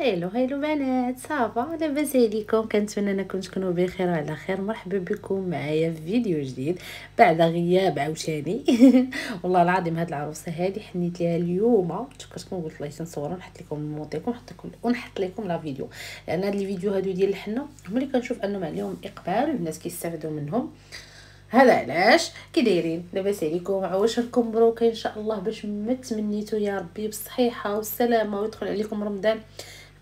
هيلو هيلو بنات، صافا لاباس عليكم؟ كنتمنى انكم تكونوا بخير وعلى خير. مرحبا بكم معايا في فيديو جديد بعد غياب عاوتاني. والله العظيم هاد العروسه هادي حنيت ليها اليوم، كتكون قلت الله نصورها نحط لكم المونطيكم ونحط لكم لا فيديو، لان هاد الفيديو هادو ديال الحنه هما اللي كنشوف انهم عليهم اقبال والناس كيستافدوا منهم. هذا علاش كي دايرين؟ لاباس عليكم؟ عواشركم مبروكه ان شاء الله باش ما تمنيتو يا ربي بالصحيحه والسلامه، ويدخل عليكم رمضان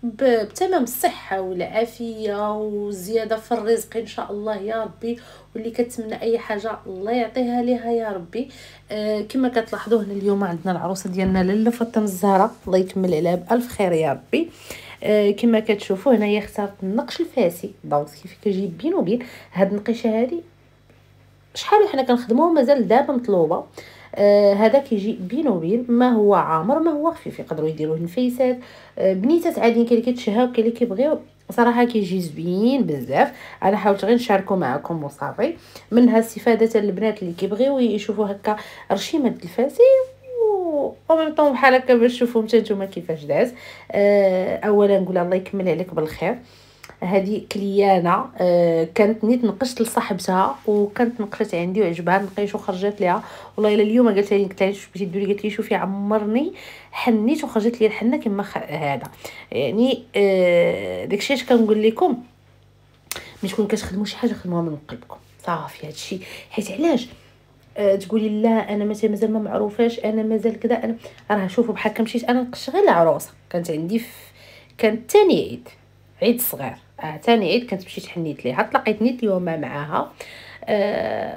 بتمام الصحة والعافية وزيادة في الرزق إن شاء الله يا ربي. واللي كتمنى أي حاجة الله يعطيها ليها يا ربي. كما كتلاحظوا هنا اليوم عندنا العروسة ديالنا لاله فاطمة الزهراء، الله يكمل عليها بألف خير يا ربي. كما كتشوفوا هنايا اختارت النقش الفاسي، دونك كيف كيجي بين وبين هاد النقيشه هادي شحال وحنا كنخدموه مازال دابا مطلوبه. هذا كيجي بين وبين، ما هو عامر ما هو خفيف، يقدروا يديروه النفيسات، بنيتات عاديين، كاين اللي كيتشهاو كاين اللي كيبغيو. صراحه كيجي زوين بزاف. انا حاولت غير نشاركو معكم وصافي. منها استفاده البنات اللي كيبغيو يشوفوا هكا رشيمه الفاسي وميم طون بحال هكا باش تشوفوا نتوما كيفاش داز. اولا نقول الله يكمل عليك بالخير. هذه كليانه كانت نيت نقشت لصاحبتها وكانت نقشت عندي وعجبها نقيش وخرجت ليها. والله الا اليوم قالت لي قلت لها بغيتي ديري، قالت لي شوفي عمرني حنيت وخرجت لي الحنه كما هذا. يعني داكشي اش كنقول لكم، ملي تكونوا كتخدموا شي حاجه خدموها من قلبكم صافي. هادشي حيت علاش تقولي لا انا مثلا مازال ما معروفاش، انا مازال كذا، انا راه شوفوا بحال كمشيت انا نقشت غير العروسه كانت عندي كانت ثاني عيد، عيد صغير. ثاني عيد كنت مشيت حنيت ليها، تلاقيت نيت اليوم معاها.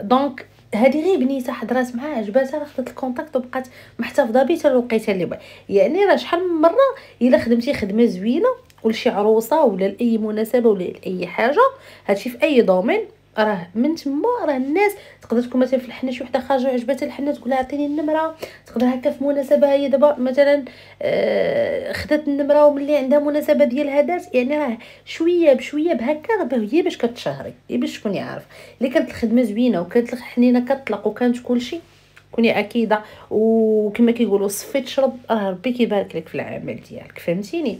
دونك هذه غير بنيته حضرات معاها عجباتها، راه خدت الكونتاكت وبقات محتفظه بيه حتى لقيتها اللي بغا. يعني راه شحال من مره الا خدمتي خدمه زوينه ولشي عروسه ولا لاي مناسبه ولا لاي حاجه، هادشي في اي دومين، راه من تما راه الناس تقدر تكون مثلا في الحنه شي وحده خارجه عجبتها الحنه تقول لها عطيني النمره. تقدر هكا في مناسبه هي دابا مثلا خدات النمره وملي عندها مناسبه ديالها دارت. يعني راه شويه بشويه بهكا راه هي باش كتشهري، هي باش تكوني عارف. اللي كانت الخدمه زوينه وكانت الحنينه كتطلق وكانت كلشي كوني اكيده، وكما كيقولوا صفي تشرب، راه ربي كيبارك لك في العمل ديالك، فهمتيني؟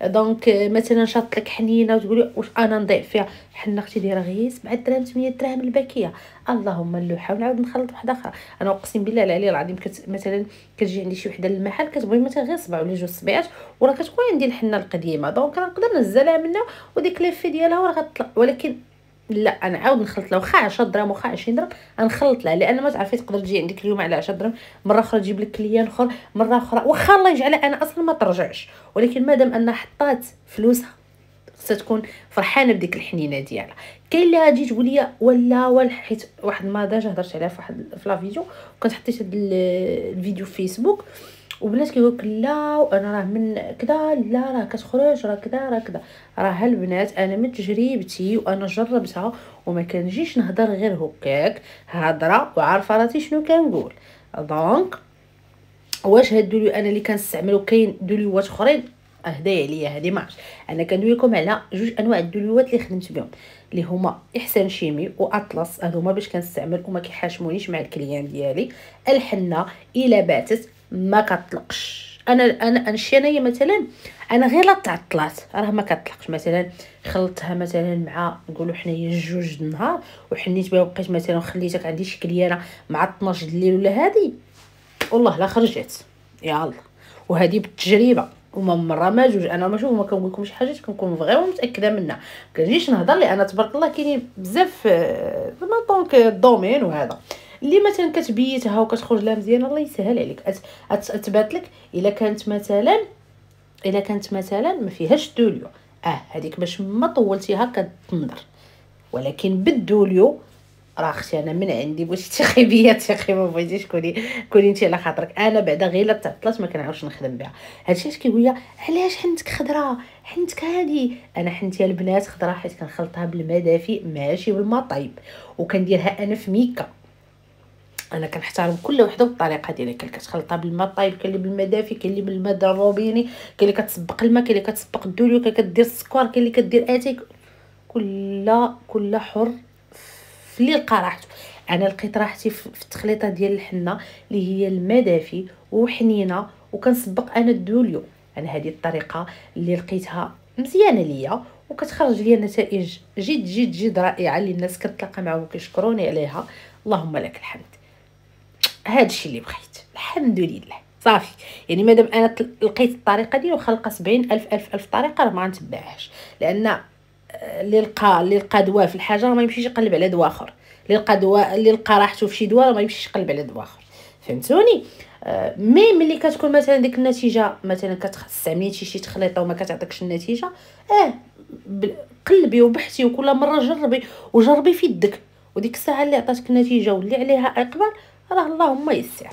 دونك مثلا شاط لك حنينه وتقولي واش انا نضيع فيها؟ حنا اختي دايره غير 7 دراهم 8 دراهم الباكيه، اللهم اللوحه ونعاود نخلط واحده اخرى. انا اقسم بالله العلي العظيم مثلا كتجي عندي شي وحده للمحل كتبغي مثلا غير 7 ولا 2 صبيعات، وراه كتكون عندي الحنه القديمه، دونك راه نقدر نزلها منها وديك ليفي ديالها وراه غتطلع. ولكن لا، انا عاود نخلط لها واخا 10 دراهم واخا 20 درهم غنخلط لها، لان ما تعرفي تقدر تجي عندك اليوم على 10 دراهم، مره اخرى تجيب لك كليان اخر، مره اخرى واخا الله يجعلها انا اصلا ما ترجعش، ولكن مادام انها حطات فلوسها خصها تكون فرحانه بديك الحنينه ديالها. كاين اللي غادي تقول لي ولا حيت واحد ما داج هضرت عليها في واحد في لا فيديو، وكنت حطيت هاد الفيديو في فيسبوك، وبنات كيقولك لا وانا راه من كذا، لا راه كتخرج راه كذا راه كذا. راه البنات انا من تجربتي وانا جربتها وما كنجيش نهضر غير هكاك هضره وعارفه راسي شنو كنقول. دونك واش هاد الدوليو انا اللي كنستعملو، كاين دوليوات اخرين اهداي عليا هادي ما عرفتش. انا كندوي لكم على جوج انواع الدوليوات اللي خدمت بهم، اللي هما احسان شيمي واطلس. هادوما باش كنستعمل وما كيحاشمونيش مع الكليان ديالي. الحنه الا باتت ما كطلقش. انا الشينيه مثلا انا غير لا تعطلات راه ما كطلقش. مثلا خلطتها مثلا مع نقولوا حنايا جوج النهار وحنيت بها وبقيت مثلا خليتك عندي شي كليانه مع 12 الليل ولا هادي، والله لا خرجت يا الله. وهذه بالتجربه وما مره ما جوج. انا ما ما كنقول لكم شي حاجات كنكون فريمون متاكده منها، كنجيش نهضر لي انا تبارك الله كاينين بزاف ما طونك الدومين. وهذا اللي مثلا كتبيتها وكتخرج لها مزيان الله يسهل عليك اثبات لك. الا كانت مثلا ما فيهاش دوليو، هذيك باش ما طولتيها كتنضر. ولكن بالدوليو راه اختي انا من عندي بغيتي تيخي بيا تيخي، ما بغيتيش كوني انت على خاطرك. انا بعدا غير لا تعطلات ما كنعاودش نخدم بها. هادشي اش كيقول لي علاش حنتك خضراء حنتك هادي. انا حنتي البنات خضراء حيت كنخلطها بالماء دافي ماشي بالماء طايب، وكنديرها انا في ميكا. انا كنحترم كل وحده بالطريقه ديالها، كاين اللي كتخلطها بالماء طايب، كاين اللي بالماء دافي، كاين اللي بالماء ديال الروبيني، كاين اللي كتسبق الماء، كاين اللي كتسبق الدوليو، كاين اللي كدير السكر، كاين اللي كدير اتاي. كل حر في اللي لقى راحته. انا لقيت راحتي في التخليطه ديال الحنه اللي هي الماء دافي وحنينه، وكنسبق انا الدوليو. انا هذه الطريقه اللي لقيتها مزيانه ليا وكتخرج ليا نتائج جد جد جد رائعه اللي الناس كتلاقى معاهم وكيشكروني عليها. اللهم لك الحمد. هذا الشيء اللي بغيت الحمد لله صافي. يعني مادام انا لقيت الطريقه ديالي وخلقه 70,000 طريقه راه ما غنتبعهاش، لان اللي لقى دواء في الحاجه ما يمشيش يقلب على دواء اخر، اللي لقى دواء اللي لقى راحته في شي دواء ما يمشيش يقلب على دواء اخر. فهمتوني؟ مي ملي كتكون مثلا ديك النتيجه مثلا كتستعملي شي تخليطه وما كتعطيكش النتيجه، قلبي وبحثي وكل مره جربي وجربي في يدك، وديك الساعه اللي عطاتك النتيجه واللي عليها اقبال راه اللهم يسر.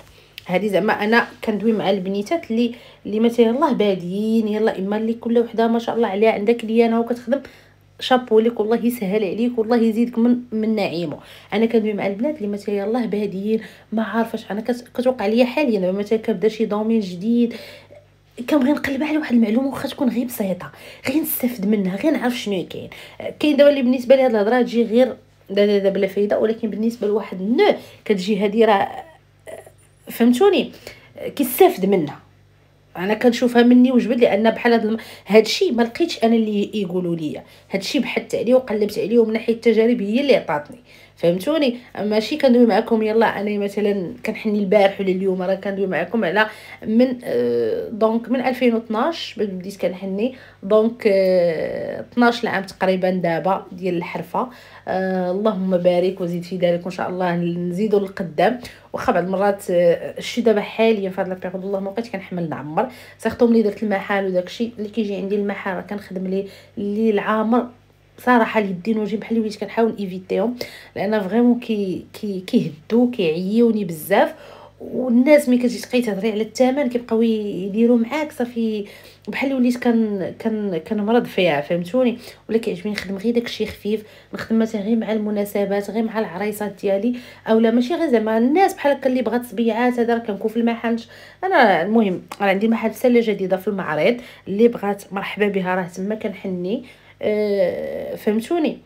هذه زعما انا كندوي مع البنيتات اللي مثلا الله بادين، يلا اما اللي كل وحده ما شاء الله عليها عندها كليانه وكتخدم، شابو ليك والله يسهل عليك والله يزيدك من نعيمه. انا كندوي مع البنات اللي مثلا يلاه بادين ما عارفاش، انا كتوقع ليا حاليا دابا مثلا كنبدا شي دومين جديد كنبغي نقلب على واحد المعلومه واخا تكون غير بسيطه، غير نستافد منها، غير نعرف شنو كاين دابا اللي بالنسبه لي هاد الهضره تجي غير دا بلا فايده، ولكن بالنسبه لواحد كتجي هادي راه فهمتوني كيستافد منها. انا كنشوفها مني وجبد، لان بحال هاد الشيء ما لقيتش انا اللي يقولوا لي، هاد الشيء بحثت عليه وقلبت عليه ومن ناحيه التجارب هي اللي عطاتني. فهمتوني؟ ماشي كندوي معكم يلا انا مثلا كنحني البارح ولا اليوم، راه كندوي معكم على من دونك من 2012 بديت كنحني، دونك 12 عام تقريبا دابا ديال الحرفه. اللهم بارك وزيد في ذلك وان شاء الله نزيدوا للقدام. واخا بعض المرات الشي دابا حاليا في هاد البيريود الله ما بقيتش كنحمل نعمر، سيرتو ملي درت المحل وداكشي اللي كيجي عندي المحل راه كنخدم ليه العامر صراحه اليدين وجهي بحال وليت كنحاول ايفيتيهم، لان فريمون كيهدو كيعيوني بزاف، والناس ملي كتجي تبقاي تهضري على الثمن كيبقاو يديروا معاك صافي بحال وليت كنمرض فيها. فهمتوني؟ ولا كيعجبني نخدم غير داكشي خفيف، نخدم مثلا غير مع المناسبات، غير مع العريسات ديالي، اولا ماشي غير زعما الناس بحال هكا اللي بغات سبيعات. هذا راه كنكون في المحل انا، المهم راه عندي المحل في سله جديده في المعرض، اللي بغات مرحبا بها راه تما كنحني. فهمتوني؟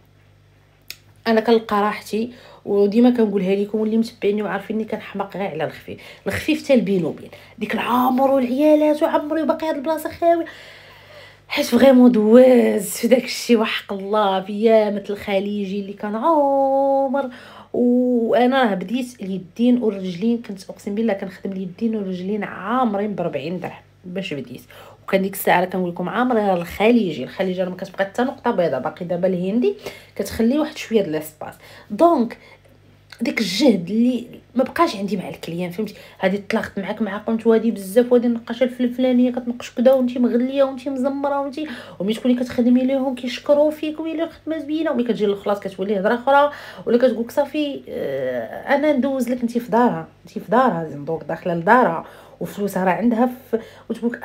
انا كنلقى راحتي وديما كنقولها لكم، واللي متبعيني وعارفيني كنحماق غير على الخفيف حتى البين وبين ديك العمر والعيالات وعمري وباقي هاد البلاصه خاويه، حيت فريمون دوز في داك الشيء وحق الله في ايامه الخليجي اللي كان عمر. وانا راه بديت اليدين والرجلين، كنت اقسم بالله كنخدم اليدين والرجلين عامرين ب 40 درهم باش بديت. وكان ديك الساعه كنقول لكم عامره الخليجي راه ما كتبقى حتى نقطه بيضاء، باقي دابا الهندي كتخلي واحد شويه د لاسباس. دونك ديك الجهد اللي ما بقاش عندي مع الكليان، فهمتي؟ هذه طلقت معاك مع قمت وهذه بزاف وهذه نقاشه الفلانيه كتنقش كدا وانتي مغليه وانتي مزمره وانتي، وملي تكوني كتخدمي ليهم كيشكروا فيك ويلي الخدمه زوينه، وملي كتجي للخلاص كتولي هضره اخرى، ولا كتقولك صافي انا ندوز لك انتي في دارها، انتي في دارها زندوق داخله لدارها وفلوسها راه عندها وتقولك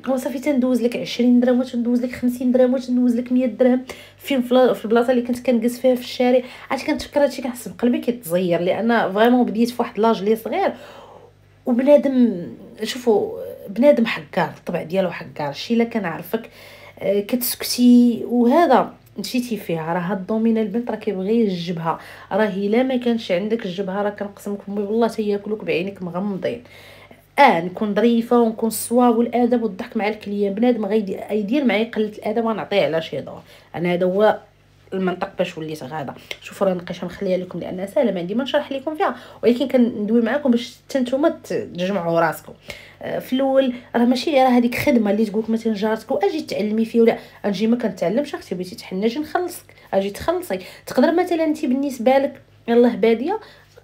وصافي تندوز لك 20 درهم وتندوز لك 50 درهم وتندوز لك 100 درهم. فين في البلاصه اللي كنت كنجلس فيها في الشارع، عرفتي كنتفكر هادشي كنحس بقلبي كيتزير، لان فريمون بديت في واحد لاج لي صغير. وبنادم شوفوا بنادم حكار، الطبع ديالو حكار، شي الا كنعرفك كتسكتي وهذا مشيتي فيها. راه هاد الدومينه البنت راه كيبغي يجبها، راه الا ما كانش عندك الجبهه راه كنقسم لكم بالله تياكلوك بعينيك مغمضين. نكون ظريفه ونكون الصواب والادب والضحك مع الكليان، بنادم غيدير معايا قله الادب ونعطيه على شي دور. انا هذا هو المنطق باش وليت غاده. شوفوا راه نقيشه مخليه لكم لان ساهله ما عندي ما نشرح لكم فيها، ولكن كندوي معكم باش حتى نتوما تجمعوا راسكم. في الاول راه ماشي راه هذيك خدمه اللي تقولك مثلا جارتك واجي تعلمي فيه ولا اجي ما كنتعلمش، اختي بغيتي تحناجي نخلصك اجي تخلصي. تقدر مثلا انت بالنسبه لك يلاه باديه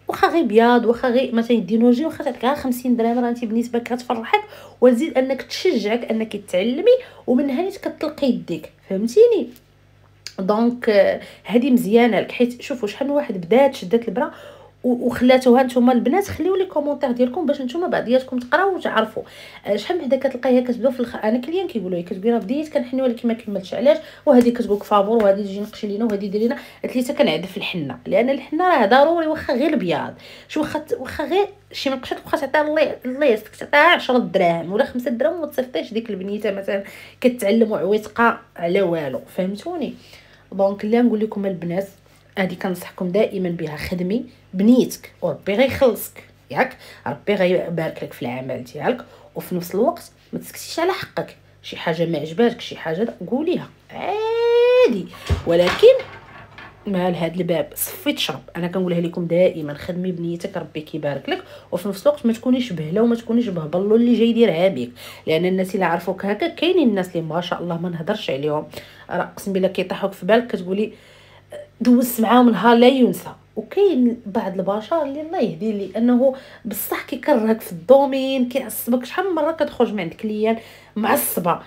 واخا غير بياض واخا غير مثلا دينوجي واخا تعطيك 50 درهم، راه انت بالنسبه لك كتفرحك وتزيد انك تشجعك انك تعلمي ومن نهايه كتلقي يديك. فهمتيني؟ دونك هذه مزيانه لك، حيت شوفوا شحال من واحد بدات شدات البرا وخلاتوها. نتوما البنات خليو لي كومونتير ديالكم باش نتوما بعضياتكم تقراو وتعرفوا. شحال من حدا كتلقايها كتبدا في انا كليان كيقولوا لي كتقولي راه بديت كنحني ولكن ما كملتش، علاش؟ وهذه كتقولك فابور وهذه تجي نقشي لينا وهذه دير لينا. قلت لي كنعد في الحنه، لان الحنه راه ضروري واخا غير البياض. شو واخا غير شي منقشه تبقى تعطيها الله يستك تعطيها 10 دراهم ولا 5 دراهم وما تصيفطيش ديك البنيته مثلا كتعلم عويتقه على والو. فهمتوني؟ دونك اللي نقول لكم البنات هذه كنصحكم دائما بها، خدمي بنيتك وربي غيخلصك ياك، ربي غيبارك لك في العمل ديالك، وفي نفس الوقت ما تسكتيش على حقك. شي حاجه ما عجباتك شي حاجه قوليها عادي، ولكن مع هذا الباب صفي تشرب. انا كنقولها لكم دائما، خدمي بنيتك ربي كيبارك لك، وفي نفس الوقت ما تكونيش بهله وما تكونيش بهبلو اللي جاي يديرها بك، لان الناس اللي عرفوك هكا كاينين الناس اللي ما شاء الله ما نهضرش عليهم، راه اقسم بالله كيطيحوك في بالك كتقولي دوزت معاهم نهار لا ينسى. وكاين بعض البشر اللي الله يهدي لي انه بصح كيكرهك في الدومين، كيعصبك. شحال من مره كتخرج من عند كليان معصبه،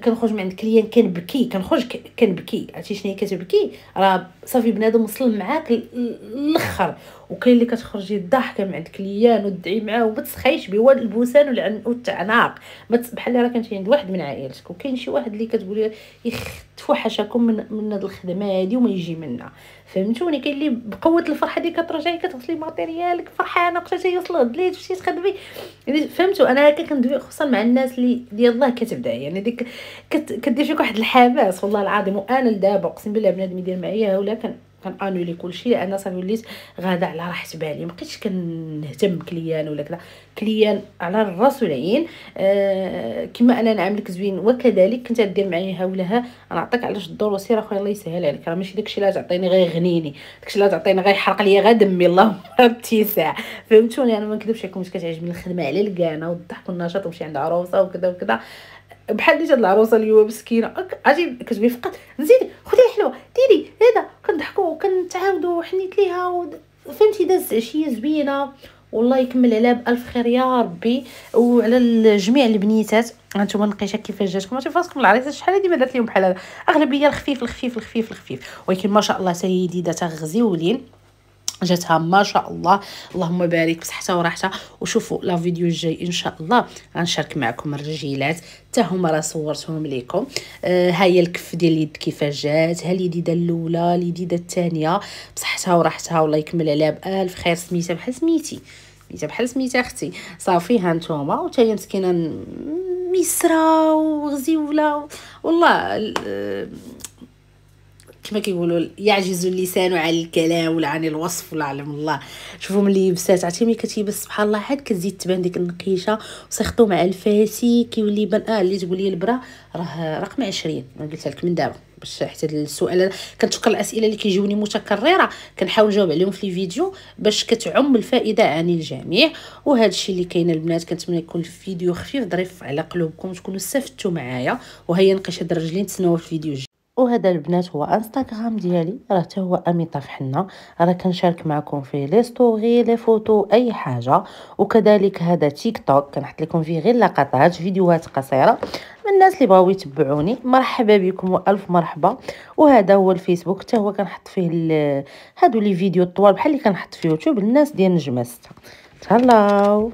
كنخرج من عند كليان كنبكي، كنخرج كنبكي، عرفتي شنو هي كتبكي؟ راه صافي بنادم وصل معاك الاخر. وكاين اللي كتخرجي ضاحكه من عند كليان وتدعي معاه وما تسخيش به البوسان والتعناق، بحال راه كنتي عند واحد من عائلتك. وكاين شي واحد اللي كتقولي توحشكم من هاد الخدمه هادي وما يجي منها، فهمتوني؟ كاين اللي بقوه الفرحه ديك كترجعي كتغسلي ماتيريالك فرحانه بقيتي يوصل الدليل مشيتي تخدمي. يعني فهمتوا؟ انا هكا كندوي خصوصا مع الناس اللي يلاه كتبدا يعني ديك كدير فيك واحد الحماس والله العظيم. وانا لدابا اقسم بالله بنادم يدير معايا ولا كنانولي كلشي، لان صافي وليت غاده على راحه بالي، ما بقيتش كنهتم بكليان ولا كذا. كليان على الراس والعين. كما انا نعاملك زوين وكذلك كنت دير معايا ولاها. انا نعطيك علاش الدور وسير اخويا الله يسهل عليك، راه ماشي داكشي اللي تعطيني غير يغنيني، داكشي اللي تعطيني غير يحرق ليا غير دمي اللهم اتساع. فهمتوني؟ انا ما نكذبش عليكم، كتعجبني الخدمه على الكانه والضحك والنشاط ومشي عند عروسه وكذا وكذا. بحال ديجا العروسه اليوم مسكينه اجي كتبي فقط نزيدي خدي الحلوه ديري هذا، كنضحكوا وكنتعاودوا وحنيت ليها فهمتي؟ داز عشيه زوينه والله يكمل عليها بالف خير يا ربي. وعلى الجميع البنيتات هانتوما نقيشه كيفاش جاتكم، ماشي فراسكم العريسات شحال هادي ما دارت لهم بحال هذا، اغلبيه الخفيف الخفيف الخفيف الخفيف. ولكن ما شاء الله سيداتها غزيولين جاتها ما شاء الله، اللهم بارك بصحتها وراحتها. وشوفوا لا فيديو الجاي ان شاء الله غنشارك معكم الرجيلات حتى هما راه صورتهم لكم. ها هي الكف ديال اليد كيفاش جات، ها اليديده الاولى اليديده الثانيه بصحتها وراحتها والله يكمل عليها بالف خير. سميتها بحال سميتي، سميتها بحال سميتها اختي. صافي ها نتوما وتا هي مسكينه ميسره وغزيوله والله. كما كيقولوا يعجز اللسان عن الكلام ولا عن الوصف ولا علم الله. شوفوا ملي لبسات عرفتي ملي كتيبس سبحان الله عاد كتزيد تبان ديك النقيشه وسيختو مع الفاسي كيولي يبان. اللي تقول لي البرا راه رقم 20 ما قلت لك من دابا باش حتى السؤال. كنتوقع الاسئله اللي كيجوني متكرره كنحاول نجاوب عليهم في الفيديو باش كتعم الفائده عن الجميع. وهذا الشيء اللي كاين البنات كنتمنى يكون الفيديو خفيف ظريف على قلوبكم تكونوا استفدتوا معايا. وهي نقيش هاد الرجلين تسناو في الفيديو الجاي. وهذا البنات هو انستغرام ديالي راه حتى هو اميطه فحنا، راه كنشارك معكم فيه لي ستوري لي فوتو اي حاجه. وكذلك هذا تيك توك كنحط لكم فيه غير لقطات فيديوهات قصيره من الناس اللي بغاو يتبعوني مرحبا بكم والف مرحبا. وهذا هو الفيسبوك حتى هو كنحط فيه هادو لي فيديو طوال بحال اللي كنحط في يوتيوب الناس ديال نجمه 6. تهلاو.